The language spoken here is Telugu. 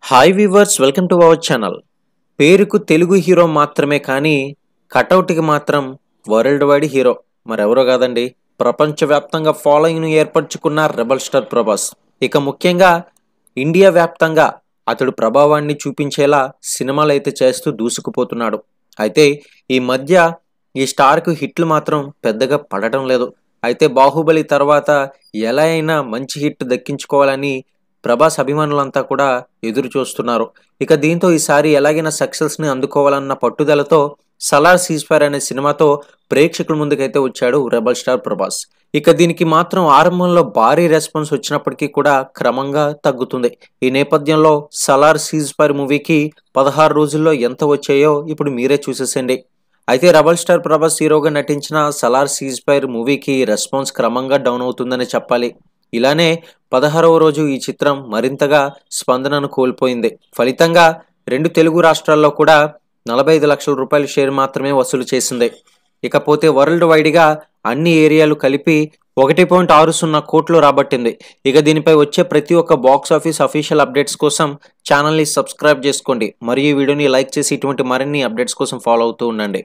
Hi weavers, welcome to our channel. పేరుకు తెలుగు హీరో మాత్రమే కానీ కటౌట్కి మాత్రం వరల్డ్ వైడ్ హీరో మరెవరో కాదండి. ప్రపంచవ్యాప్తంగా ఫాలోయింగ్ను ఏర్పరచుకున్న రెబల్ స్టార్ ప్రభాస్. ఇక ముఖ్యంగా ఇండియా వ్యాప్తంగా అతడు ప్రభావాన్ని చూపించేలా సినిమాలు అయితే చేస్తూ దూసుకుపోతున్నాడు. అయితే ఈ మధ్య ఈ స్టార్కు హిట్లు మాత్రం పెద్దగా పడటం లేదు. అయితే బాహుబలి తర్వాత ఎలా అయినా మంచి హిట్ దక్కించుకోవాలని ప్రభాస్ అభిమానులంతా కూడా ఎదురు చూస్తున్నారు. ఇక దీంతో ఈసారి ఎలాగైనా సక్సెస్ని అందుకోవాలన్న పట్టుదలతో సలార్ సీజ్ఫైర్ అనే సినిమాతో ప్రేక్షకుల ముందుకైతే వచ్చాడు రెబల్ స్టార్ ప్రభాస్. ఇక దీనికి మాత్రం ఆరంభంలో భారీ రెస్పాన్స్ వచ్చినప్పటికీ కూడా క్రమంగా తగ్గుతుంది. ఈ నేపథ్యంలో సలార్ సీజ్ఫైర్ మూవీకి 16 రోజుల్లో ఎంత వచ్చాయో ఇప్పుడు మీరే చూసేసండి. అయితే రెబల్ స్టార్ ప్రభాస్ హీరోగా నటించిన సలార్ సీజ్ఫైర్ మూవీకి రెస్పాన్స్ క్రమంగా డౌన్ అవుతుందని చెప్పాలి. ఇలానే 16వ రోజు ఈ చిత్రం మరింతగా స్పందనను కోల్పోయింది. ఫలితంగా 2 తెలుగు రాష్ట్రాల్లో కూడా 45 లక్షల రూపాయల షేర్ మాత్రమే వసూలు చేసింది. ఇకపోతే వరల్డ్ వైడ్గా అన్ని ఏరియాలు కలిపి 1.60 కోట్లు రాబట్టింది. ఇక దీనిపై వచ్చే ప్రతి ఒక్క బాక్స్ ఆఫీస్ అఫీషియల్ అప్డేట్స్ కోసం ఛానల్ని సబ్స్క్రైబ్ చేసుకోండి. మరియు ఈ వీడియోని లైక్ చేసి ఇటువంటి మరిన్ని అప్డేట్స్ కోసం ఫాలో అవుతూ ఉండండి.